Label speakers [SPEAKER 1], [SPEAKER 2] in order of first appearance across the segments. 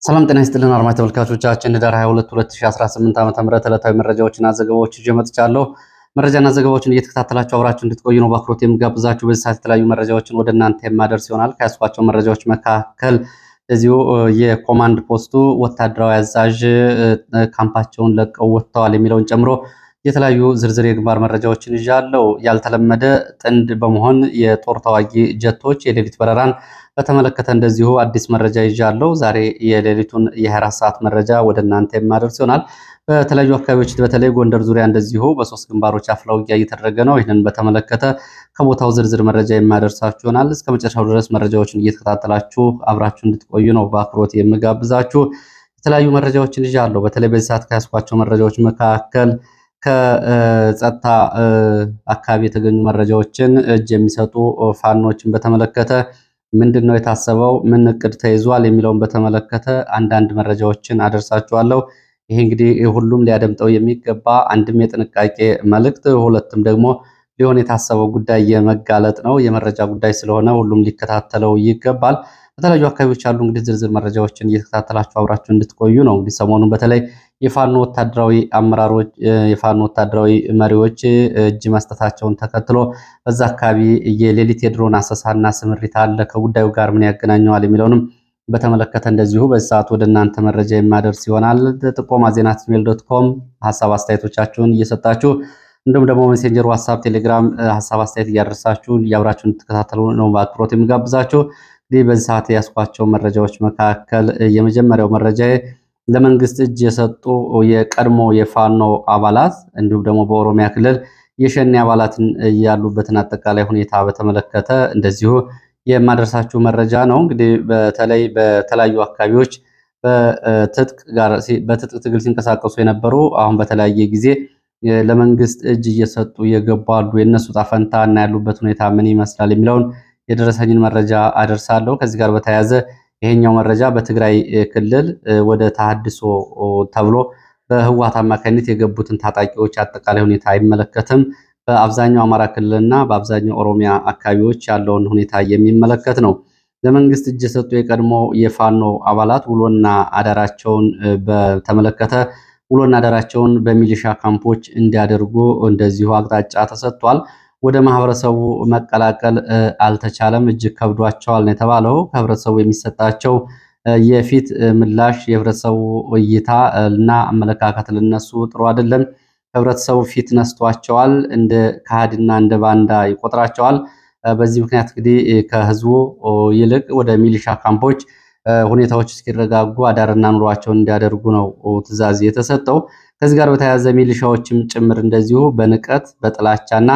[SPEAKER 1] ሰላም ጤና ይስጥልን አድማጭ ተመልካቾቻችን ህዳር 22 2018 ዓ.ም ዕለታዊ መረጃዎችና ዘገባዎች ይዤ መጥቻለሁ። መረጃና ዘገባዎችን እየተከታተላችሁ አብራችሁ እንድትቆዩ ነው በአክብሮት የምጋብዛችሁ። በዚህ ሰዓት የተለያዩ መረጃዎችን ወደ እናንተ የማደርስ ይሆናል። ከያዝኳቸው መረጃዎች መካከል እዚሁ የኮማንድ ፖስቱ ወታደራዊ አዛዥ ካምፓቸውን ለቀው ወጥተዋል የሚለውን ጨምሮ የተለያዩ ዝርዝር የግንባር መረጃዎችን ይዣለሁ። ያልተለመደ ጥንድ በመሆን የጦር ተዋጊ ጀቶች የሌሊት በረራን በተመለከተ እንደዚሁ አዲስ መረጃ ይዣለሁ። ዛሬ የሌሊቱን የ24 ሰዓት መረጃ ወደ እናንተ የማደርስ ይሆናል። በተለያዩ አካባቢዎች በተለይ ጎንደር ዙሪያ እንደዚሁ በሶስት ግንባሮች አፍላ ውጊያ እየተደረገ ነው። ይህንን በተመለከተ ከቦታው ዝርዝር መረጃ የማደርሳችሁ ይሆናል። እስከ መጨረሻው ድረስ መረጃዎችን እየተከታተላችሁ አብራችሁ እንድትቆዩ ነው በአክብሮት የምጋብዛችሁ። የተለያዩ መረጃዎችን ይዣለሁ። በተለይ በዚህ ሰዓት ከያዝኳቸው መረጃዎች መካከል ከጸጥታ አካባቢ የተገኙ መረጃዎችን እጅ የሚሰጡ ፋኖችን በተመለከተ ምንድነው የታሰበው፣ ምን እቅድ ተይዟል የሚለውን በተመለከተ አንዳንድ መረጃዎችን አደርሳችኋለሁ። ይሄ እንግዲህ ሁሉም ሊያደምጠው የሚገባ አንድም የጥንቃቄ መልእክት፣ ሁለትም ደግሞ ሊሆን የታሰበው ጉዳይ የመጋለጥ ነው የመረጃ ጉዳይ ስለሆነ ሁሉም ሊከታተለው ይገባል። በተለያዩ አካባቢዎች ያሉ እንግዲህ ዝርዝር መረጃዎችን እየተከታተላችሁ አብራችሁ እንድትቆዩ ነው። እንግዲህ ሰሞኑን በተለይ የፋኖ ወታደራዊ አመራሮች የፋኖ ወታደራዊ መሪዎች እጅ መስጠታቸውን ተከትሎ በዛ አካባቢ የሌሊት የድሮን አሰሳና ስምሪት አለ። ከጉዳዩ ጋር ምን ያገናኘዋል የሚለውንም በተመለከተ እንደዚሁ በዚህ ሰዓት ወደ እናንተ መረጃ የማደርስ ይሆናል። ጥቆማ@gmail.com ሀሳብ አስተያየቶቻችሁን እየሰጣችሁ እንዲሁም ደግሞ ሜሴንጀር፣ ዋትስአፕ፣ ቴሌግራም ሀሳብ አስተያየት እያደረሳችሁ እያብራችሁ እንድትከታተሉ ነው በአክብሮት የምጋብዛችሁ። እንግዲህ በዚህ ሰዓት ያስኳቸው መረጃዎች መካከል የመጀመሪያው መረጃ ለመንግስት እጅ የሰጡ የቀድሞ የፋኖ አባላት እንዲሁም ደግሞ በኦሮሚያ ክልል የሸኔ አባላትን ያሉበትን አጠቃላይ ሁኔታ በተመለከተ እንደዚሁ የማደርሳችሁ መረጃ ነው። እንግዲህ በተለይ በተለያዩ አካባቢዎች በትጥቅ ትግል ሲንቀሳቀሱ የነበሩ አሁን በተለያየ ጊዜ ለመንግስት እጅ እየሰጡ የገቡ አሉ። የእነሱ ጣፈንታ እና ያሉበት ሁኔታ ምን ይመስላል የሚለውን የደረሰኝን መረጃ አደርሳለሁ። ከዚህ ጋር በተያያዘ ይሄኛው መረጃ በትግራይ ክልል ወደ ተሐድሶ ተብሎ በህወሓት አማካኝነት የገቡትን ታጣቂዎች አጠቃላይ ሁኔታ አይመለከትም። በአብዛኛው አማራ ክልልና በአብዛኛው ኦሮሚያ አካባቢዎች ያለውን ሁኔታ የሚመለከት ነው። ለመንግስት እጅ የሰጡ የቀድሞ የፋኖ አባላት ውሎና አዳራቸውን በተመለከተ ውሎና አዳራቸውን በሚሊሻ ካምፖች እንዲያደርጉ እንደዚሁ አቅጣጫ ተሰጥቷል። ወደ ማህበረሰቡ መቀላቀል አልተቻለም፣ እጅግ ከብዷቸዋል ነው የተባለው። ከህብረተሰቡ የሚሰጣቸው የፊት ምላሽ የህብረተሰቡ እይታ እና አመለካከት ለነሱ ጥሩ አይደለም። ህብረተሰቡ ፊት ነስቷቸዋል፣ እንደ ካህድና እንደ ባንዳ ይቆጥራቸዋል። በዚህ ምክንያት እንግዲህ ከህዝቡ ይልቅ ወደ ሚሊሻ ካምፖች ሁኔታዎች እስኪረጋጉ አዳርና ኑሯቸውን እንዲያደርጉ ነው ትዕዛዝ የተሰጠው። ከዚህ ጋር በተያያዘ ሚሊሻዎችም ጭምር እንደዚሁ በንቀት በጥላቻና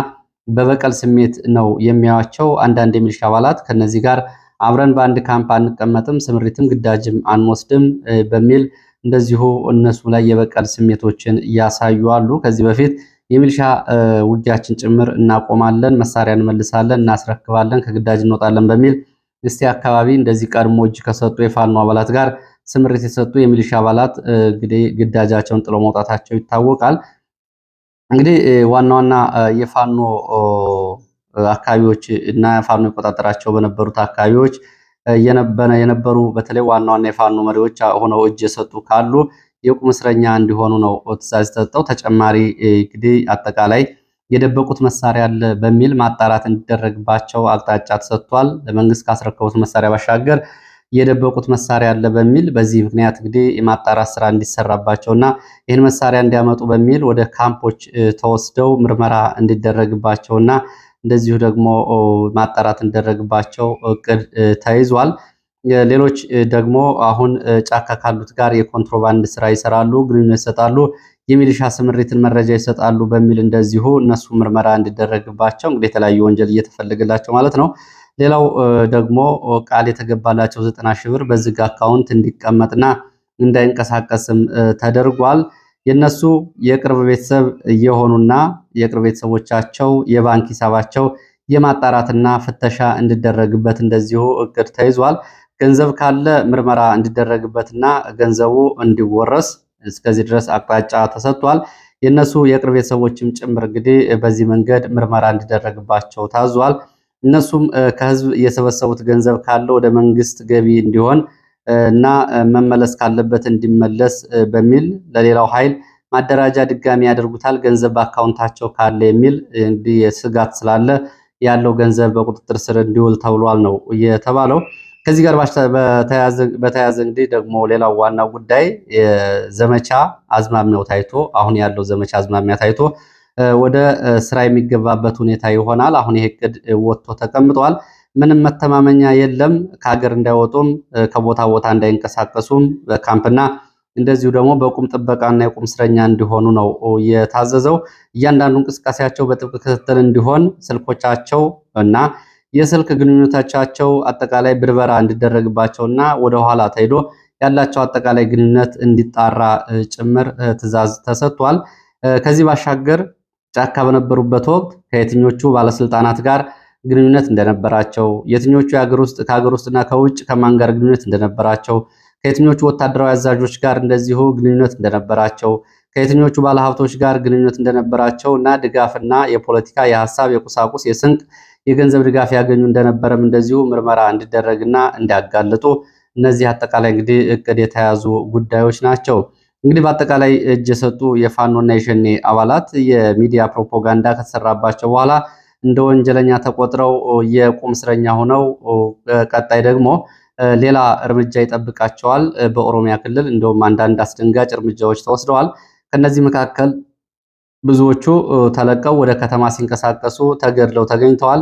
[SPEAKER 1] በበቀል ስሜት ነው የሚያዩዋቸው። አንዳንድ የሚሊሻ አባላት ከነዚህ ጋር አብረን በአንድ ካምፕ አንቀመጥም፣ ስምሪትም ግዳጅም አንወስድም በሚል እንደዚሁ እነሱ ላይ የበቀል ስሜቶችን እያሳዩ አሉ። ከዚህ በፊት የሚሊሻ ውጊያችን ጭምር እናቆማለን፣ መሳሪያ እንመልሳለን፣ እናስረክባለን፣ ከግዳጅ እንወጣለን በሚል እስቲ አካባቢ እንደዚህ ቀድሞ እጅ ከሰጡ የፋኖ አባላት ጋር ስምሪት የሰጡ የሚሊሻ አባላት እንግዲህ ግዳጃቸውን ጥለው መውጣታቸው ይታወቃል። እንግዲህ ዋና ዋና የፋኖ አካባቢዎች እና ፋኖ የቆጣጠራቸው በነበሩት አካባቢዎች የነበሩ በተለይ ዋና ዋና የፋኖ መሪዎች ሆነው እጅ የሰጡ ካሉ የቁም እስረኛ እንዲሆኑ ነው ትዕዛዝ የተሰጠው። ተጨማሪ እንግዲህ አጠቃላይ የደበቁት መሳሪያ አለ በሚል ማጣራት እንዲደረግባቸው አቅጣጫ ተሰጥቷል። ለመንግስት ካስረከቡት መሳሪያ ባሻገር የደበቁት መሳሪያ አለ በሚል በዚህ ምክንያት እንግዲህ የማጣራት ስራ እንዲሰራባቸውና ይህን መሳሪያ እንዲያመጡ በሚል ወደ ካምፖች ተወስደው ምርመራ እንዲደረግባቸውና እንደዚሁ ደግሞ ማጣራት እንዲደረግባቸው እቅድ ተይዟል። ሌሎች ደግሞ አሁን ጫካ ካሉት ጋር የኮንትሮባንድ ስራ ይሰራሉ፣ ግንኙነት ይሰጣሉ፣ የሚሊሻ ስምሪትን መረጃ ይሰጣሉ በሚል እንደዚሁ እነሱ ምርመራ እንዲደረግባቸው እንግዲህ የተለያዩ ወንጀል እየተፈለገላቸው ማለት ነው። ሌላው ደግሞ ቃል የተገባላቸው 90 ሺህ ብር በዝግ አካውንት እንዲቀመጥና እንዳይንቀሳቀስም ተደርጓል። የነሱ የቅርብ ቤተሰብ የሆኑና የቅርብ ቤተሰቦቻቸው የባንክ ሂሳባቸው የማጣራትና ፍተሻ እንዲደረግበት እንደዚሁ እቅድ ተይዟል። ገንዘብ ካለ ምርመራ እንዲደረግበትና ገንዘቡ እንዲወረስ እስከዚህ ድረስ አቅጣጫ ተሰጥቷል። የነሱ የቅርብ ቤተሰቦችም ጭምር እንግዲህ በዚህ መንገድ ምርመራ እንዲደረግባቸው ታዟል። እነሱም ከህዝብ የሰበሰቡት ገንዘብ ካለ ወደ መንግስት ገቢ እንዲሆን እና መመለስ ካለበት እንዲመለስ በሚል ለሌላው ኃይል ማደራጃ ድጋሚ ያደርጉታል ገንዘብ በአካውንታቸው ካለ የሚል እንግዲህ ስጋት ስላለ ያለው ገንዘብ በቁጥጥር ስር እንዲውል ተብሏል ነው የተባለው። ከዚህ ጋር በተያያዘ እንግዲህ ደግሞ ሌላው ዋናው ጉዳይ የዘመቻ አዝማሚያው ታይቶ አሁን ያለው ዘመቻ አዝማሚያ ታይቶ ወደ ስራ የሚገባበት ሁኔታ ይሆናል። አሁን ይሄ እቅድ ወጥቶ ተቀምጧል። ምንም መተማመኛ የለም። ከሀገር እንዳይወጡም ከቦታ ቦታ እንዳይንቀሳቀሱም በካምፕና እንደዚሁ ደግሞ በቁም ጥበቃና የቁም እስረኛ እንዲሆኑ ነው የታዘዘው። እያንዳንዱ እንቅስቃሴያቸው በጥብቅ ክትትል እንዲሆን ስልኮቻቸው እና የስልክ ግንኙነቶቻቸው አጠቃላይ ብርበራ እንዲደረግባቸውና ወደኋላ ተሄዶ ያላቸው አጠቃላይ ግንኙነት እንዲጣራ ጭምር ትዕዛዝ ተሰጥቷል። ከዚህ ባሻገር ጫካ በነበሩበት ወቅት ከየትኞቹ ባለስልጣናት ጋር ግንኙነት እንደነበራቸው፣ የትኞቹ ከሀገር ውስጥና ከውጭ ከማን ጋር ግንኙነት እንደነበራቸው፣ ከየትኞቹ ወታደራዊ አዛዦች ጋር እንደዚሁ ግንኙነት እንደነበራቸው፣ ከየትኞቹ ባለሀብቶች ጋር ግንኙነት እንደነበራቸው እና ድጋፍና የፖለቲካ፣ የሀሳብ፣ የቁሳቁስ፣ የስንቅ፣ የገንዘብ ድጋፍ ያገኙ እንደነበረም እንደዚሁ ምርመራ እንዲደረግና እንዲያጋልጡ እነዚህ አጠቃላይ እንግዲህ እቅድ የተያዙ ጉዳዮች ናቸው። እንግዲህ በአጠቃላይ እጅ የሰጡ የፋኖና የሸኔ አባላት የሚዲያ ፕሮፓጋንዳ ከተሰራባቸው በኋላ እንደ ወንጀለኛ ተቆጥረው የቁም እስረኛ ሆነው ቀጣይ ደግሞ ሌላ እርምጃ ይጠብቃቸዋል። በኦሮሚያ ክልል እንደውም አንዳንድ አስደንጋጭ እርምጃዎች ተወስደዋል። ከነዚህ መካከል ብዙዎቹ ተለቀው ወደ ከተማ ሲንቀሳቀሱ ተገድለው ተገኝተዋል።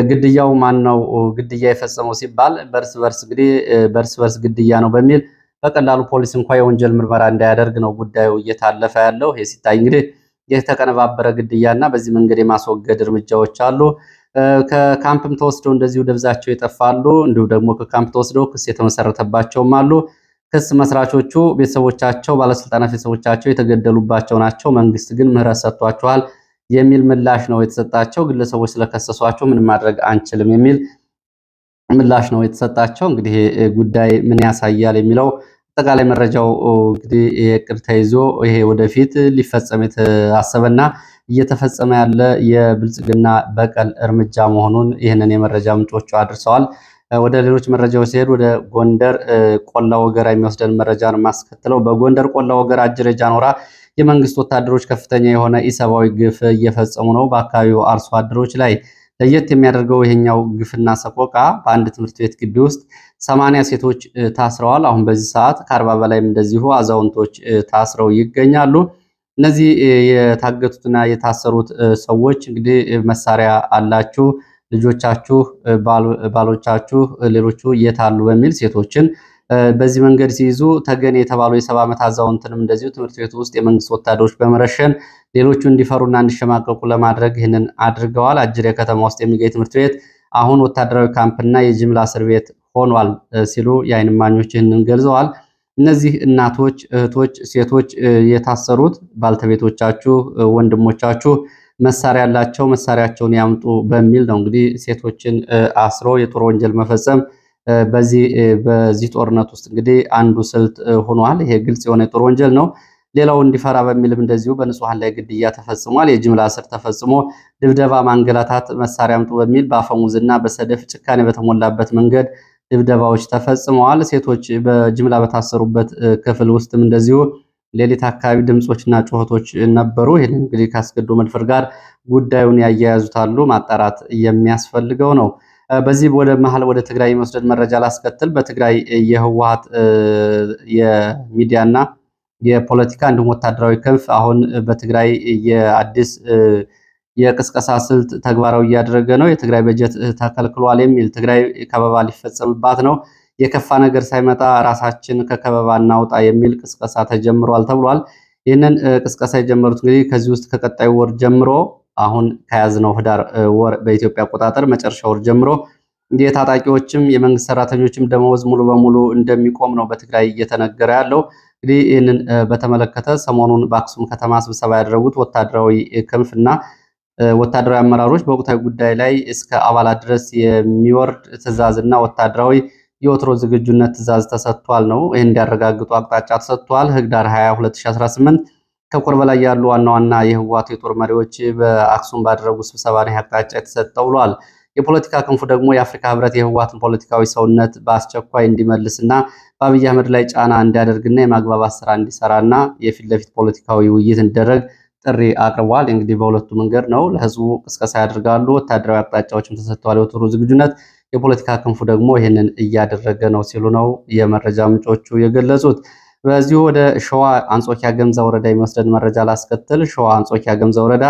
[SPEAKER 1] ግድያው ማን ነው ግድያ የፈጸመው ሲባል በእርስ በርስ ግድያ ነው በሚል በቀላሉ ፖሊስ እንኳ የወንጀል ምርመራ እንዳያደርግ ነው ጉዳዩ እየታለፈ ያለው። ይሄ ሲታይ እንግዲህ የተቀነባበረ ግድያና በዚህ መንገድ የማስወገድ እርምጃዎች አሉ። ከካምፕም ተወስደው እንደዚሁ ደብዛቸው ይጠፋሉ። እንዲሁም ደግሞ ከካምፕ ተወስደው ክስ የተመሰረተባቸውም አሉ። ክስ መስራቾቹ ቤተሰቦቻቸው፣ ባለስልጣናት ቤተሰቦቻቸው የተገደሉባቸው ናቸው። መንግስት ግን ምህረት ሰጥቷቸዋል የሚል ምላሽ ነው የተሰጣቸው። ግለሰቦች ስለከሰሷቸው ምንም ማድረግ አንችልም የሚል ምላሽ ነው የተሰጣቸው። እንግዲህ ጉዳይ ምን ያሳያል የሚለው አጠቃላይ መረጃው እንግዲህ እቅድ ተይዞ ይሄ ወደፊት ሊፈጸም የተአሰበና እየተፈጸመ ያለ የብልጽግና በቀል እርምጃ መሆኑን ይህንን የመረጃ ምንጮቹ አድርሰዋል። ወደ ሌሎች መረጃዎች ሲሄድ ወደ ጎንደር ቆላ ወገራ የሚወስደን መረጃ ነው የማስከትለው። በጎንደር ቆላ ወገራ አጅሬ ጃኖራ የመንግስት ወታደሮች ከፍተኛ የሆነ ኢሰብአዊ ግፍ እየፈጸሙ ነው በአካባቢው አርሶ አደሮች ላይ። ለየት የሚያደርገው ይሄኛው ግፍና ሰቆቃ በአንድ ትምህርት ቤት ግቢ ውስጥ 80 ሴቶች ታስረዋል። አሁን በዚህ ሰዓት ከ40 በላይም እንደዚሁ አዛውንቶች ታስረው ይገኛሉ። እነዚህ የታገቱትና የታሰሩት ሰዎች እንግዲህ መሳሪያ አላችሁ፣ ልጆቻችሁ፣ ባሎቻችሁ፣ ሌሎቹ የታሉ በሚል ሴቶችን በዚህ መንገድ ሲይዙ ተገን የተባሉ የ70 ዓመት አዛውንትንም እንደዚሁ ትምህርት ቤቱ ውስጥ የመንግስት ወታደሮች በመረሸን ሌሎቹ እንዲፈሩና እንዲሸማቀቁ ለማድረግ ይህንን አድርገዋል። አጅሬ ከተማ ውስጥ የሚገኝ ትምህርት ቤት አሁን ወታደራዊ ካምፕና የጅምላ እስር ቤት ሆኗል ሲሉ የዓይን እማኞች ይህንን ገልጸዋል። እነዚህ እናቶች፣ እህቶች፣ ሴቶች የታሰሩት ባልተቤቶቻችሁ፣ ወንድሞቻችሁ መሳሪያ ያላቸው መሳሪያቸውን ያምጡ በሚል ነው። እንግዲህ ሴቶችን አስሮ የጦር ወንጀል መፈጸም በዚህ ጦርነት ውስጥ እንግዲህ አንዱ ስልት ሆኗል። ይሄ ግልጽ የሆነ የጦር ወንጀል ነው። ሌላው እንዲፈራ በሚልም እንደዚሁ በንጹሐን ላይ ግድያ ተፈጽሟል። የጅምላ እስር ተፈጽሞ ድብደባ፣ ማንገላታት፣ መሳሪያ አምጡ በሚል በአፈሙዝና በሰደፍ ጭካኔ በተሞላበት መንገድ ድብደባዎች ተፈጽመዋል። ሴቶች በጅምላ በታሰሩበት ክፍል ውስጥም እንደዚሁ ሌሊት አካባቢ ድምፆችና ጩኸቶች ነበሩ። ይህን እንግዲህ ካስገዶ መድፈር ጋር ጉዳዩን ያያያዙታሉ። ማጣራት የሚያስፈልገው ነው። በዚህ ወደ መሀል ወደ ትግራይ የመስደድ መረጃ ላስከትል። በትግራይ የህወሓት የሚዲያና የፖለቲካ እንዲሁም ወታደራዊ ክንፍ አሁን በትግራይ የአዲስ የቅስቀሳ ስልት ተግባራዊ እያደረገ ነው። የትግራይ በጀት ተከልክሏል የሚል ትግራይ ከበባ ሊፈጸምባት ነው፣ የከፋ ነገር ሳይመጣ ራሳችን ከከበባ እናውጣ የሚል ቅስቀሳ ተጀምሯል ተብሏል። ይህንን ቅስቀሳ የጀመሩት እንግዲህ ከዚህ ውስጥ ከቀጣዩ ወር ጀምሮ አሁን ከያዝነው ህዳር ወር በኢትዮጵያ አቆጣጠር መጨረሻ ወር ጀምሮ የታጣቂዎችም የመንግስት ሰራተኞችም ደመወዝ ሙሉ በሙሉ እንደሚቆም ነው በትግራይ እየተነገረ ያለው። እንግዲህ ይህንን በተመለከተ ሰሞኑን በአክሱም ከተማ ስብሰባ ያደረጉት ወታደራዊ ክንፍና ወታደራዊ አመራሮች በወቅታዊ ጉዳይ ላይ እስከ አባላት ድረስ የሚወርድ ትዕዛዝና ወታደራዊ የወትሮ ዝግጁነት ትዕዛዝ ተሰጥቷል ነው። ይህን እንዲያረጋግጡ አቅጣጫ ተሰጥቷል። ህዳር 20 2018 ከቁር በላይ ያሉ ዋና ዋና የህወሓት የጦር መሪዎች በአክሱም ባደረጉ ስብሰባ ነው አቅጣጫ የተሰጠው ብሏል። የፖለቲካ ክንፉ ደግሞ የአፍሪካ ህብረት የህወሓትን ፖለቲካዊ ሰውነት በአስቸኳይ እንዲመልስና በአብይ አህመድ ላይ ጫና እንዲያደርግና የማግባባት ስራ እንዲሰራና የፊት ለፊት ፖለቲካዊ ውይይት እንዲደረግ ጥሪ አቅርቧል። እንግዲህ በሁለቱ መንገድ ነው ለህዝቡ ቅስቀሳ ያደርጋሉ። ወታደራዊ አቅጣጫዎችም ተሰጥተዋል። የወትሩ ዝግጁነት የፖለቲካ ክንፉ ደግሞ ይህንን እያደረገ ነው ሲሉ ነው የመረጃ ምንጮቹ የገለጹት። በዚሁ ወደ ሸዋ አንጾኪያ ገምዛ ወረዳ የሚወስደን መረጃ ላስከትል። ሸዋ አንጾኪያ ገምዛ ወረዳ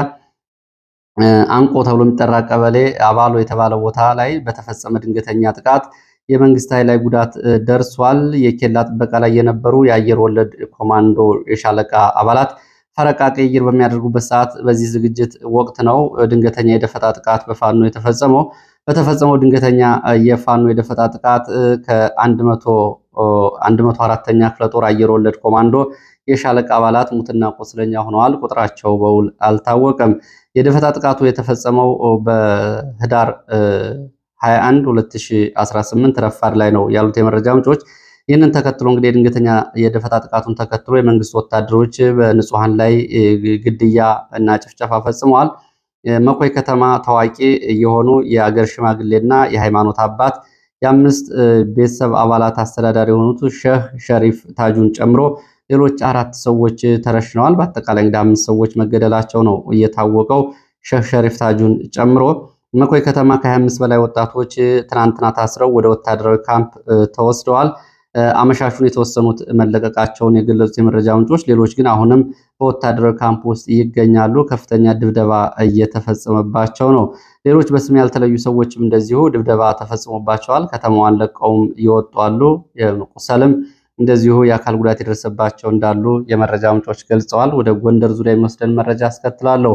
[SPEAKER 1] አንቆ ተብሎ የሚጠራ ቀበሌ አባሎ የተባለ ቦታ ላይ በተፈጸመ ድንገተኛ ጥቃት የመንግስት ኃይል ላይ ጉዳት ደርሷል። የኬላ ጥበቃ ላይ የነበሩ የአየር ወለድ ኮማንዶ የሻለቃ አባላት ፈረቃ ቅይር በሚያደርጉበት ሰዓት በዚህ ዝግጅት ወቅት ነው ድንገተኛ የደፈጣ ጥቃት በፋኖ የተፈጸመው። በተፈጸመው ድንገተኛ የፋኖ የደፈጣ ጥቃት ከ104ኛ ክፍለ ጦር አየር ወለድ ኮማንዶ የሻለቃ አባላት ሙትና ቆስለኛ ሆነዋል። ቁጥራቸው በውል አልታወቀም። የደፈጣ ጥቃቱ የተፈጸመው በህዳር 21 2018 ረፋድ ላይ ነው ያሉት የመረጃ ምንጮች። ይህንን ተከትሎ እንግዲህ የድንገተኛ የደፈጣ ጥቃቱን ተከትሎ የመንግስት ወታደሮች በንጹሐን ላይ ግድያ እና ጭፍጨፋ ፈጽመዋል። መኮይ ከተማ ታዋቂ የሆኑ የአገር ሽማግሌና የሃይማኖት አባት የአምስት ቤተሰብ አባላት አስተዳዳሪ የሆኑት ሼህ ሸሪፍ ታጁን ጨምሮ ሌሎች 4 ሰዎች ተረሽነዋል። በአጠቃላይ እንግዲህ 5 ሰዎች መገደላቸው ነው እየታወቀው። ሼህ ሸሪፍ ታጁን ጨምሮ መኮይ ከተማ ከ25 በላይ ወጣቶች ትናንትና ታስረው ወደ ወታደራዊ ካምፕ ተወስደዋል። አመሻሹን የተወሰኑት መለቀቃቸውን የገለጹት የመረጃ ምንጮች፣ ሌሎች ግን አሁንም በወታደራዊ ካምፕ ውስጥ ይገኛሉ። ከፍተኛ ድብደባ እየተፈጸመባቸው ነው። ሌሎች በስም ያልተለዩ ሰዎችም እንደዚሁ ድብደባ ተፈጽሞባቸዋል። ከተማዋን ለቀውም ይወጡ አሉ። የቁሰልም እንደዚሁ የአካል ጉዳት የደረሰባቸው እንዳሉ የመረጃ ምንጮች ገልጸዋል። ወደ ጎንደር ዙሪያ የሚወስደን መረጃ አስከትላለሁ።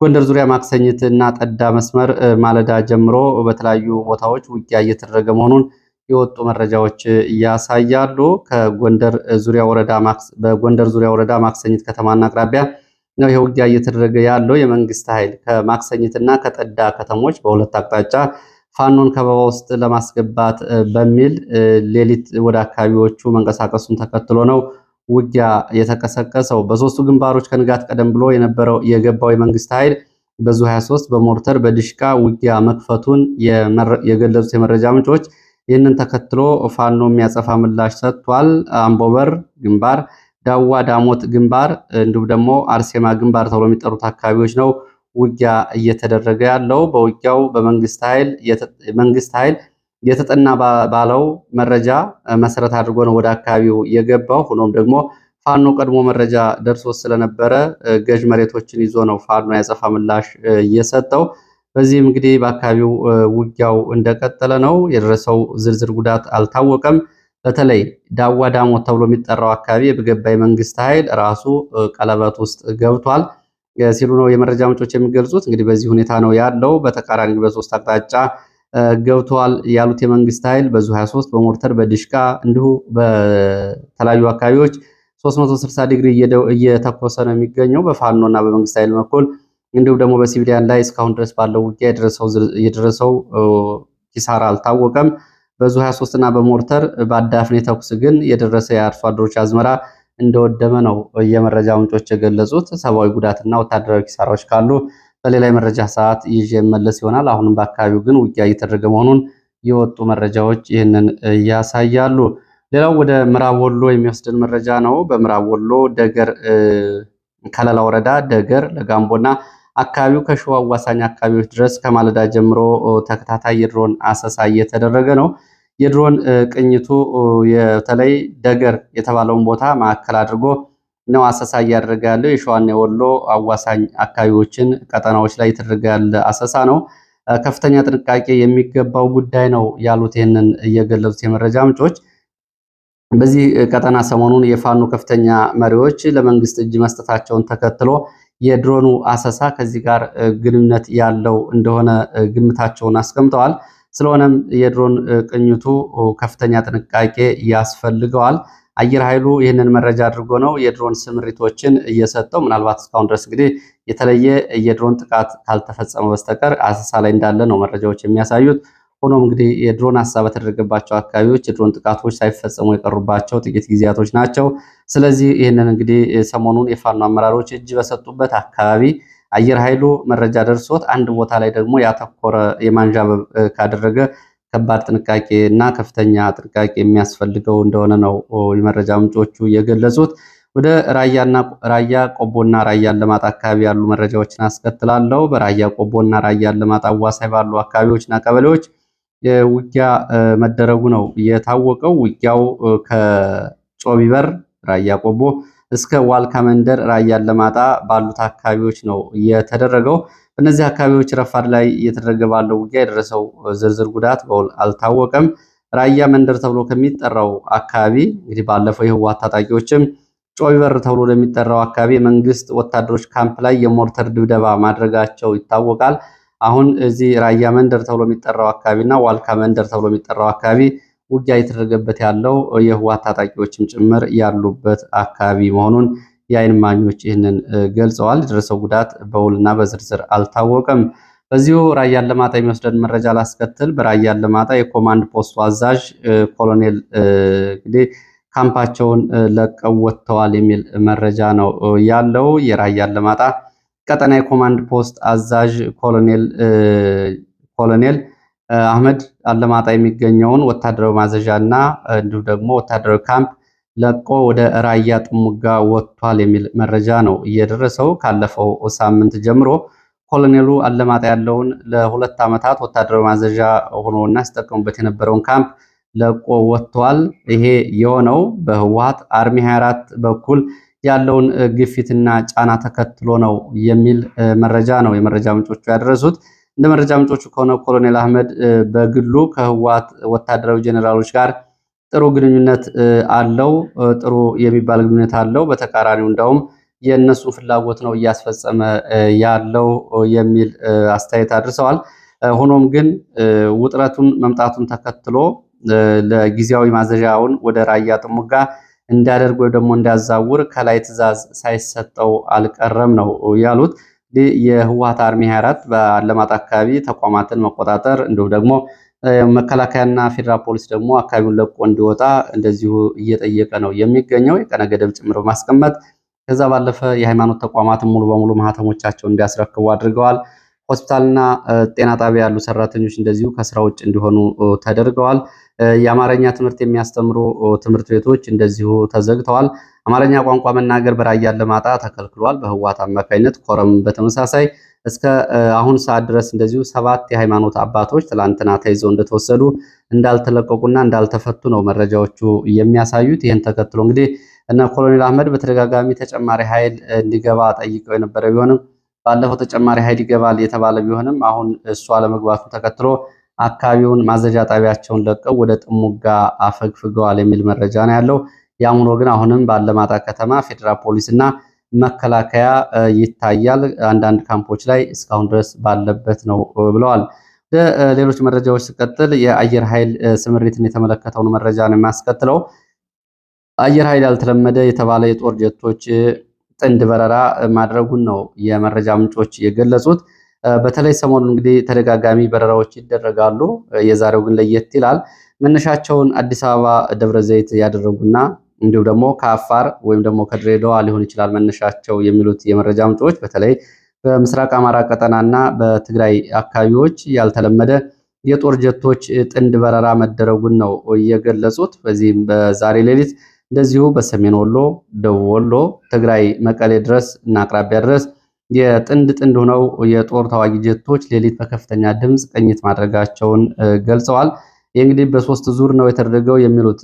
[SPEAKER 1] ጎንደር ዙሪያ ማክሰኝት እና ጠዳ መስመር ማለዳ ጀምሮ በተለያዩ ቦታዎች ውጊያ እየተደረገ መሆኑን የወጡ መረጃዎች ያሳያሉ። በጎንደር ዙሪያ ወረዳ ማክሰኝት ከተማና አቅራቢያ ነው ይሄ ውጊያ እየተደረገ ያለው። የመንግስት ኃይል ከማክሰኝትና ከጠዳ ከተሞች በሁለት አቅጣጫ ፋኖን ከበባ ውስጥ ለማስገባት በሚል ሌሊት ወደ አካባቢዎቹ መንቀሳቀሱን ተከትሎ ነው ውጊያ የተቀሰቀሰው። በሶስቱ ግንባሮች ከንጋት ቀደም ብሎ የገባው የመንግስት ኃይል በዙ 23 በሞርተር በድሽቃ ውጊያ መክፈቱን የገለጹት የመረጃ ምንጮች ይህንን ተከትሎ ፋኖ የሚያጸፋ ምላሽ ሰጥቷል። አምቦበር ግንባር፣ ዳዋ ዳሞት ግንባር እንዲሁም ደግሞ አርሴማ ግንባር ተብሎ የሚጠሩት አካባቢዎች ነው ውጊያ እየተደረገ ያለው። በውጊያው በመንግስት ኃይል የተጠና ባለው መረጃ መሰረት አድርጎ ነው ወደ አካባቢው የገባው። ሆኖም ደግሞ ፋኖ ቀድሞ መረጃ ደርሶ ስለነበረ ገዥ መሬቶችን ይዞ ነው ፋኖ ያጸፋ ምላሽ እየሰጠው። በዚህም እንግዲህ በአካባቢው ውጊያው እንደቀጠለ ነው። የደረሰው ዝርዝር ጉዳት አልታወቀም። በተለይ ዳዋ ዳሞት ተብሎ የሚጠራው አካባቢ የገባ የመንግስት ኃይል ራሱ ቀለበት ውስጥ ገብቷል ሲሉ ነው የመረጃ ምንጮች የሚገልጹት። እንግዲህ በዚህ ሁኔታ ነው ያለው። በተቃራኒ በሶስት አቅጣጫ ገብተዋል ያሉት የመንግስት ኃይል በዙ 23 በሞርተር በድሽቃ እንዲሁ በተለያዩ አካባቢዎች 360 ዲግሪ እየተኮሰ ነው የሚገኘው በፋኖና በመንግስት ኃይል በኩል። እንዲሁም ደግሞ በሲቪሊያን ላይ እስካሁን ድረስ ባለው ውጊያ የደረሰው ኪሳራ አልታወቀም። በዙ 23 እና በሞርተር በአዳፍኔ ተኩስ ግን የደረሰ የአርሶ አደሮች አዝመራ እንደወደመ ነው የመረጃ ምንጮች የገለጹት። ሰብአዊ ጉዳትና ወታደራዊ ኪሳራዎች ካሉ በሌላ የመረጃ ሰዓት ይዤ መለስ ይሆናል። አሁንም በአካባቢው ግን ውጊያ እየተደረገ መሆኑን የወጡ መረጃዎች ይህንን ያሳያሉ። ሌላው ወደ ምዕራብ ወሎ የሚወስድን መረጃ ነው። በምዕራብ ወሎ ደገር ከለላ ወረዳ ደገር ለጋምቦና አካባቢው ከሸዋ አዋሳኝ አካባቢዎች ድረስ ከማለዳ ጀምሮ ተከታታይ የድሮን አሰሳ እየተደረገ ነው። የድሮን ቅኝቱ በተለይ ደገር የተባለውን ቦታ ማዕከል አድርጎ ነው አሰሳ እያደረገ ያለው። የሸዋና የወሎ አዋሳኝ አካባቢዎችን ቀጠናዎች ላይ የተደረገ ያለ አሰሳ ነው። ከፍተኛ ጥንቃቄ የሚገባው ጉዳይ ነው ያሉት ይህንን እየገለጹት የመረጃ ምንጮች። በዚህ ቀጠና ሰሞኑን የፋኖ ከፍተኛ መሪዎች ለመንግስት እጅ መስጠታቸውን ተከትሎ የድሮኑ አሰሳ ከዚህ ጋር ግንኙነት ያለው እንደሆነ ግምታቸውን አስቀምጠዋል። ስለሆነም የድሮን ቅኝቱ ከፍተኛ ጥንቃቄ ያስፈልገዋል። አየር ኃይሉ ይህንን መረጃ አድርጎ ነው የድሮን ስምሪቶችን እየሰጠው። ምናልባት እስካሁን ድረስ እንግዲህ የተለየ የድሮን ጥቃት ካልተፈጸመ በስተቀር አሰሳ ላይ እንዳለ ነው መረጃዎች የሚያሳዩት። ሆኖም እንግዲህ የድሮን አሰሳ በተደረገባቸው አካባቢዎች የድሮን ጥቃቶች ሳይፈጸሙ የቀሩባቸው ጥቂት ጊዜያቶች ናቸው። ስለዚህ ይህንን እንግዲህ ሰሞኑን የፋኖ አመራሮች እጅ በሰጡበት አካባቢ አየር ኃይሉ መረጃ ደርሶት አንድ ቦታ ላይ ደግሞ ያተኮረ የማንዣበብ ካደረገ ከባድ ጥንቃቄ እና ከፍተኛ ጥንቃቄ የሚያስፈልገው እንደሆነ ነው የመረጃ ምንጮቹ የገለጹት። ወደ ራያ ቆቦና ራያ አላማጣ አካባቢ ያሉ መረጃዎችን አስከትላለሁ። በራያ ቆቦና ራያ አላማጣ አዋሳኝ ባሉ አካባቢዎችና ቀበሌዎች ውጊያ መደረጉ ነው የታወቀው። ውጊያው ከጮቢበር ራያ ቆቦ እስከ ዋልካ መንደር ራያ አላማጣ ባሉት አካባቢዎች ነው የተደረገው። በእነዚህ አካባቢዎች ረፋድ ላይ እየተደረገ ባለው ውጊያ የደረሰው ዝርዝር ጉዳት በውል አልታወቀም። ራያ መንደር ተብሎ ከሚጠራው አካባቢ እንግዲህ ባለፈው የህወሓት ታጣቂዎችም ጮቢበር ተብሎ ወደሚጠራው አካባቢ የመንግስት ወታደሮች ካምፕ ላይ የሞርተር ድብደባ ማድረጋቸው ይታወቃል። አሁን እዚህ ራያ መንደር ተብሎ የሚጠራው አካባቢና ዋልካ መንደር ተብሎ የሚጠራው አካባቢ ውጊያ እየተደረገበት ያለው የህወሓት ታጣቂዎችም ጭምር ያሉበት አካባቢ መሆኑን የዓይን እማኞች ይህንን ገልጸዋል። የደረሰው ጉዳት በውልና በዝርዝር አልታወቀም። በዚሁ ራያ አላማጣ የሚወስደን መረጃ ላስከትል። በራያ አላማጣ የኮማንድ ፖስቱ አዛዥ ኮሎኔል እንግዲህ ካምፓቸውን ለቀው ወጥተዋል የሚል መረጃ ነው ያለው። የራያ አላማጣ ቀጠና የኮማንድ ፖስት አዛዥ ኮሎኔል አህመድ አላማጣ የሚገኘውን ወታደራዊ ማዘዣ እና እንዲሁም ደግሞ ወታደራዊ ካምፕ ለቆ ወደ ራያ ጥሙጋ ወጥቷል የሚል መረጃ ነው እየደረሰው። ካለፈው ሳምንት ጀምሮ ኮሎኔሉ አላማጣ ያለውን ለ2 ዓመታት ወታደራዊ ማዘዣ ሆኖና ሲጠቀሙበት የነበረውን ካምፕ ለቆ ወጥቷል። ይሄ የሆነው በህወሓት አርሚ 24 በኩል ያለውን ግፊትና ጫና ተከትሎ ነው የሚል መረጃ ነው የመረጃ ምንጮቹ ያደረሱት። እንደ መረጃ ምንጮቹ ከሆነ ኮሎኔል አህመድ በግሉ ከህወሓት ወታደራዊ ጄኔራሎች ጋር ጥሩ ግንኙነት አለው፣ ጥሩ የሚባል ግንኙነት አለው። በተቃራኒው እንዳውም የእነሱን ፍላጎት ነው እያስፈጸመ ያለው የሚል አስተያየት አድርሰዋል። ሆኖም ግን ውጥረቱን መምጣቱን ተከትሎ ለጊዜያዊ ማዘዣውን ወደ ራያ ጥሙጋ እንዲያደርግ ወይ ደግሞ እንዲያዛውር ከላይ ትዕዛዝ ሳይሰጠው አልቀረም ነው ያሉት። የህወሓት አርሚ 24 በአላማጣ አካባቢ ተቋማትን መቆጣጠር እንዲሁም ደግሞ መከላከያና ፌዴራል ፖሊስ ደግሞ አካባቢውን ለቆ እንዲወጣ እንደዚሁ እየጠየቀ ነው የሚገኘው፣ የቀነ ገደብ ጭምር ማስቀመጥ። ከዛ ባለፈ የሃይማኖት ተቋማትን ሙሉ በሙሉ ማህተሞቻቸውን እንዲያስረክቡ አድርገዋል። ሆስፒታልና ጤና ጣቢያ ያሉ ሰራተኞች እንደዚሁ ከስራ ውጭ እንዲሆኑ ተደርገዋል። የአማርኛ ትምህርት የሚያስተምሩ ትምህርት ቤቶች እንደዚሁ ተዘግተዋል። አማርኛ ቋንቋ መናገር በራያ አላማጣ ተከልክሏል በህወሓት አማካኝነት። ኮረም በተመሳሳይ እስከ አሁን ሰዓት ድረስ እንደዚሁ 7 የሃይማኖት አባቶች ትላንትና ተይዘው እንደተወሰዱ እንዳልተለቀቁና እንዳልተፈቱ ነው መረጃዎቹ የሚያሳዩት። ይህን ተከትሎ እንግዲህ እነ ኮሎኔል አህመድ በተደጋጋሚ ተጨማሪ ኃይል እንዲገባ ጠይቀው የነበረ ቢሆንም ባለፈው ተጨማሪ ኃይል ይገባል የተባለ ቢሆንም አሁን እሱ አለመግባቱን ተከትሎ አካባቢውን ማዘዣ ጣቢያቸውን ለቀው ወደ ጥሙጋ አፈግፍገዋል የሚል መረጃ ነው ያለው። ያም ሆኖ ግን አሁንም በአላማጣ ከተማ ፌዴራል ፖሊስና መከላከያ ይታያል። አንዳንድ ካምፖች ላይ እስካሁን ድረስ ባለበት ነው ብለዋል። ሌሎች መረጃዎች ሲቀጥል የአየር ኃይል ስምሪትን የተመለከተውን መረጃ ነው የሚያስከትለው። አየር ኃይል ያልተለመደ የተባለ የጦር ጀቶች ጥንድ በረራ ማድረጉን ነው የመረጃ ምንጮች የገለጹት። በተለይ ሰሞኑን እንግዲህ ተደጋጋሚ በረራዎች ይደረጋሉ። የዛሬው ግን ለየት ይላል። መነሻቸውን አዲስ አበባ ደብረ ዘይት ያደረጉና እንዲሁም ደግሞ ከአፋር ወይም ደግሞ ከድሬዳዋ ሊሆን ይችላል መነሻቸው የሚሉት የመረጃ ምንጮች በተለይ በምስራቅ አማራ ቀጠናና በትግራይ አካባቢዎች ያልተለመደ የጦር ጀቶች ጥንድ በረራ መደረጉን ነው የገለጹት። በዚህም በዛሬ ሌሊት እንደዚሁ በሰሜን ወሎ፣ ደቡብ ወሎ፣ ትግራይ መቀሌ ድረስ እና አቅራቢያ ድረስ የጥንድ ሆነው የጦር ተዋጊ ጀቶች ሌሊት በከፍተኛ ድምፅ ቅኝት ማድረጋቸውን ገልጸዋል። ይህ እንግዲህ በ3 ዙር ነው የተደረገው የሚሉት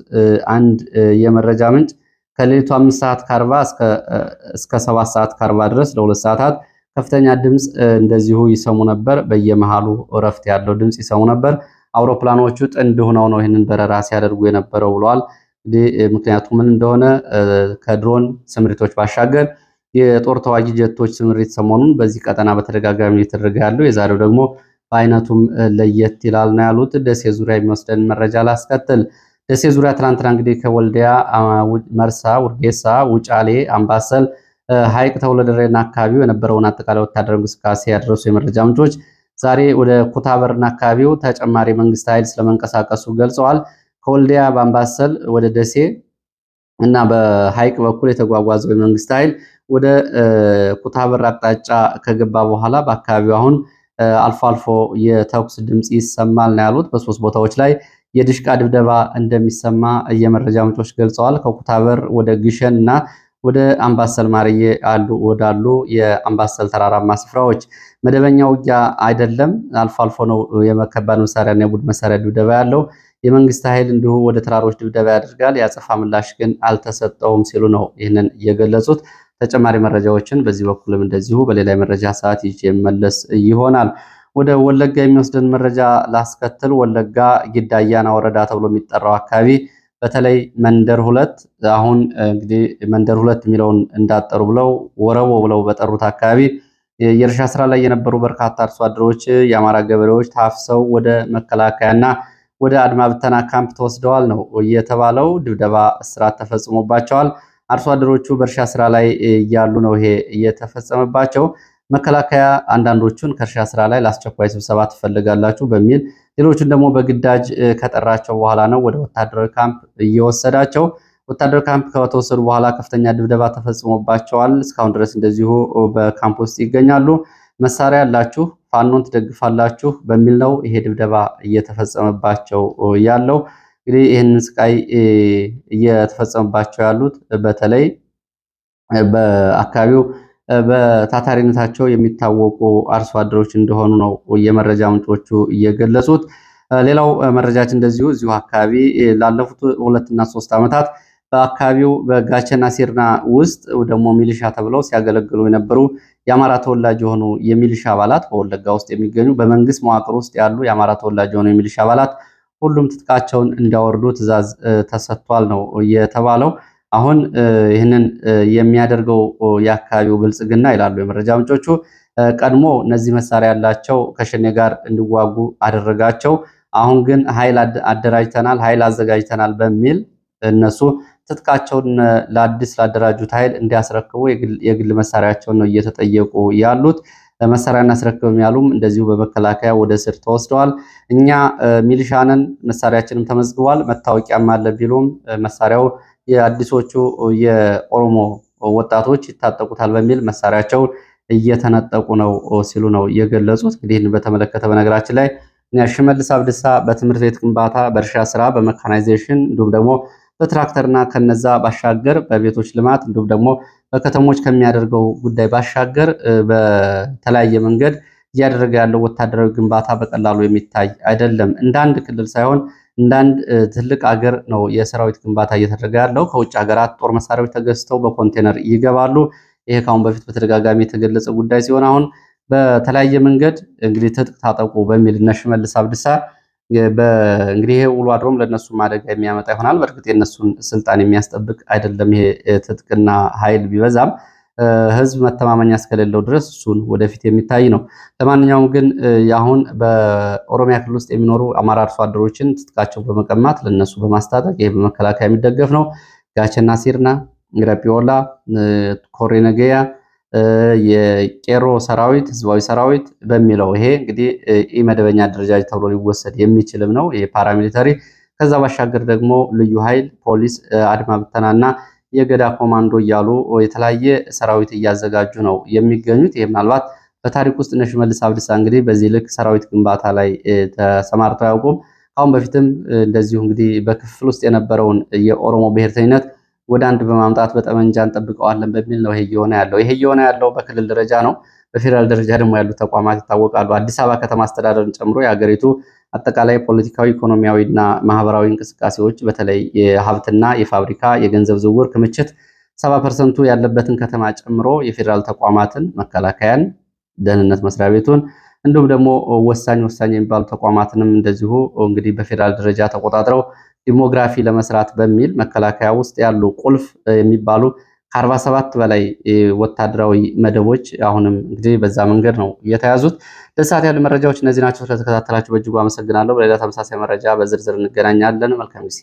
[SPEAKER 1] አንድ የመረጃ ምንጭ ከሌሊቱ 5:40 እስከ 7:40 ድረስ ለ2 ሰዓታት ከፍተኛ ድምፅ እንደዚሁ ይሰሙ ነበር። በየመሃሉ እረፍት ያለው ድምፅ ይሰሙ ነበር። አውሮፕላኖቹ ጥንድ ሆነው ነው ይህንን በረራ ሲያደርጉ የነበረው ብለዋል። እንግዲህ ምክንያቱ ምን እንደሆነ ከድሮን ስምሪቶች ባሻገር የጦር ተዋጊ ጀቶች ስምሪት ሰሞኑን በዚህ ቀጠና በተደጋጋሚ እየተደረገ ያለው የዛሬው ደግሞ በአይነቱም ለየት ይላል ነው ያሉት። ደሴ ዙሪያ የሚወስደን መረጃ ላስከትል። ደሴ ዙሪያ ትናንትና እንግዲህ ከወልዲያ፣ መርሳ፣ ውርጌሳ፣ ውጫሌ፣ አምባሰል፣ ሐይቅ ተውለደሬና አካባቢው የነበረውን አጠቃላይ ወታደራዊ እንቅስቃሴ ያደረሱ የመረጃ ምንጮች ዛሬ ወደ ኩታበርና አካባቢው ተጨማሪ መንግስት ኃይል ስለመንቀሳቀሱ ገልጸዋል። ከወልዲያ በአምባሰል ወደ ደሴ እና በሐይቅ በኩል የተጓጓዘው የመንግስት ኃይል ወደ ኩታበር አቅጣጫ ከገባ በኋላ በአካባቢው አሁን አልፎ አልፎ የተኩስ ድምፅ ይሰማል ነው ያሉት። በሶስት ቦታዎች ላይ የድሽቃ ድብደባ እንደሚሰማ የመረጃ ምንጮች ገልጸዋል። ከኩታበር ወደ ግሸን እና ወደ አምባሰል ማርዬ ወዳሉ የአምባሰል ተራራማ ስፍራዎች መደበኛ ውጊያ አይደለም፣ አልፎ አልፎ ነው የከባድ መሳሪያና የቡድን መሳሪያ ድብደባ ያለው። የመንግስት ኃይል እንዲሁ ወደ ተራሮች ድብደባ ያደርጋል፣ የአጸፋ ምላሽ ግን አልተሰጠውም ሲሉ ነው ይህንን የገለጹት። ተጨማሪ መረጃዎችን በዚህ በኩልም እንደዚሁ በሌላ መረጃ ሰዓት ይዤ መለስ ይሆናል። ወደ ወለጋ የሚወስድን መረጃ ላስከትል። ወለጋ ጊዳ አያና ወረዳ ተብሎ የሚጠራው አካባቢ በተለይ መንደር ሁለት አሁን እንግዲህ መንደር ሁለት የሚለውን እንዳጠሩ ብለው ወረቦ ብለው በጠሩት አካባቢ የእርሻ ስራ ላይ የነበሩ በርካታ አርሶ አደሮች፣ የአማራ ገበሬዎች ታፍሰው ወደ መከላከያና ወደ አድማ ብተና ካምፕ ተወስደዋል ነው የተባለው። ድብደባ፣ እስራት ተፈጽሞባቸዋል። አርሶ አደሮቹ በእርሻ ስራ ላይ እያሉ ነው ይሄ እየተፈጸመባቸው። መከላከያ አንዳንዶቹን ከእርሻ ስራ ላይ ለአስቸኳይ ስብሰባ ትፈልጋላችሁ በሚል ሌሎቹን ደግሞ በግዳጅ ከጠራቸው በኋላ ነው ወደ ወታደራዊ ካምፕ እየወሰዳቸው። ወታደራዊ ካምፕ ከተወሰዱ በኋላ ከፍተኛ ድብደባ ተፈጽሞባቸዋል። እስካሁን ድረስ እንደዚሁ በካምፕ ውስጥ ይገኛሉ። መሳሪያ ያላችሁ ፋኖን ትደግፋላችሁ በሚል ነው ይሄ ድብደባ እየተፈጸመባቸው ያለው። እንግዲህ ይህንን ስቃይ እየተፈጸመባቸው ያሉት በተለይ በአካባቢው በታታሪነታቸው የሚታወቁ አርሶ አደሮች እንደሆኑ ነው የመረጃ ምንጮቹ እየገለጹት። ሌላው መረጃችን እንደዚሁ እዚሁ አካባቢ ላለፉት 2 እና 3 ዓመታት በአካባቢው በጋቸና ሲርና ውስጥ ደግሞ ሚሊሻ ተብለው ሲያገለግሉ የነበሩ የአማራ ተወላጅ የሆኑ የሚሊሻ አባላት በወለጋ ውስጥ የሚገኙ በመንግስት መዋቅር ውስጥ ያሉ የአማራ ተወላጅ የሆኑ የሚሊሻ አባላት ሁሉም ትጥቃቸውን እንዲያወርዱ ትዕዛዝ ተሰጥቷል ነው የተባለው። አሁን ይህንን የሚያደርገው የአካባቢው ብልጽግና ይላሉ የመረጃ ምንጮቹ፣ ቀድሞ እነዚህ መሳሪያ ያላቸው ከሸኔ ጋር እንዲዋጉ አደረጋቸው። አሁን ግን ኃይል አደራጅተናል፣ ኃይል አዘጋጅተናል በሚል እነሱ ትጥቃቸውን ለአዲስ ላደራጁት ኃይል እንዲያስረክቡ የግል መሳሪያቸውን ነው እየተጠየቁ ያሉት። መሳሪያ እናስረክብም ያሉም እንደዚሁ በመከላከያ ወደ ስር ተወስደዋል። እኛ ሚሊሻንን መሳሪያችንም ተመዝግቧል መታወቂያም አለ ቢሉም መሳሪያው የአዲሶቹ የኦሮሞ ወጣቶች ይታጠቁታል በሚል መሳሪያቸውን እየተነጠቁ ነው ሲሉ ነው የገለጹት። እንግዲህ በተመለከተ በነገራችን ላይ ሽመልስ አብዲሳ በትምህርት ቤት ግንባታ፣ በእርሻ ስራ፣ በመካናይዜሽን እንዲሁም ደግሞ በትራክተርና ከነዛ ባሻገር በቤቶች ልማት እንዲሁም ደግሞ በከተሞች ከሚያደርገው ጉዳይ ባሻገር በተለያየ መንገድ እያደረገ ያለው ወታደራዊ ግንባታ በቀላሉ የሚታይ አይደለም። እንደ አንድ ክልል ሳይሆን እንደ አንድ ትልቅ ሀገር ነው የሰራዊት ግንባታ እየተደረገ ያለው። ከውጭ ሀገራት ጦር መሳሪያዎች ተገዝተው በኮንቴነር ይገባሉ። ይሄ ካሁን በፊት በተደጋጋሚ የተገለጸ ጉዳይ ሲሆን አሁን በተለያየ መንገድ እንግዲህ ትጥቅ ታጠቁ በሚል እነ ሽመልስ አብዲሳ እንግዲህ ይሄ ውሎ አድሮም ለነሱ አደጋ የሚያመጣ ይሆናል። በእርግጥ የነሱን ስልጣን የሚያስጠብቅ አይደለም። ይሄ ትጥቅና ኃይል ቢበዛም ህዝብ መተማመኛ እስከሌለው ድረስ እሱን ወደፊት የሚታይ ነው። ለማንኛውም ግን አሁን በኦሮሚያ ክልል ውስጥ የሚኖሩ አማራ አርሶ አደሮችን ትጥቃቸው በመቀማት ለነሱ በማስታጠቅ ይሄ በመከላከያ የሚደገፍ ነው። ጋቸና ሲርና፣ ረጲዮላ፣ ኮሬ ነገያ፣ የቄሮ ሰራዊት፣ ህዝባዊ ሰራዊት በሚለው ይሄ እንግዲህ ኢመደበኛ አደረጃጀት ተብሎ ሊወሰድ የሚችልም ነው። ይሄ ፓራሚሊተሪ። ከዛ ባሻገር ደግሞ ልዩ ኃይል፣ ፖሊስ፣ አድማ ብተናና የገዳ ኮማንዶ እያሉ የተለያየ ሰራዊት እያዘጋጁ ነው የሚገኙት። ይሄ ምናልባት በታሪክ ውስጥ እነ ሽመልስ አብዲሳ እንግዲህ በዚህ ልክ ሰራዊት ግንባታ ላይ ተሰማርተው አያውቁም። አሁን በፊትም እንደዚሁ እንግዲህ በክፍል ውስጥ የነበረውን የኦሮሞ ብሔርተኝነት ወደ አንድ በማምጣት በጠመንጃ እንጠብቀዋለን በሚል ነው ይሄ እየሆነ ያለው። ይሄ እየሆነ ያለው በክልል ደረጃ ነው። በፌዴራል ደረጃ ደግሞ ያሉ ተቋማት ይታወቃሉ። አዲስ አበባ ከተማ አስተዳደርን ጨምሮ የሀገሪቱ አጠቃላይ ፖለቲካዊ፣ ኢኮኖሚያዊና ማህበራዊ እንቅስቃሴዎች በተለይ የሀብትና የፋብሪካ የገንዘብ ዝውውር ክምችት 70% ያለበትን ከተማ ጨምሮ የፌዴራል ተቋማትን፣ መከላከያን፣ ደህንነት መስሪያ ቤቱን እንዲሁም ደግሞ ወሳኝ የሚባሉ ተቋማትንም እንደዚሁ እንግዲህ በፌዴራል ደረጃ ተቆጣጥረው ዲሞግራፊ ለመስራት በሚል መከላከያ ውስጥ ያሉ ቁልፍ የሚባሉ ከ47 በላይ ወታደራዊ መደቦች አሁንም እንግዲህ በዛ መንገድ ነው የተያዙት። ለሰዓት ያሉ መረጃዎች እነዚህ ናቸው። ስለተከታተላችሁ በእጅጉ አመሰግናለሁ። በሌላ ተመሳሳይ መረጃ በዝርዝር እንገናኛለን። መልካም ጊዜ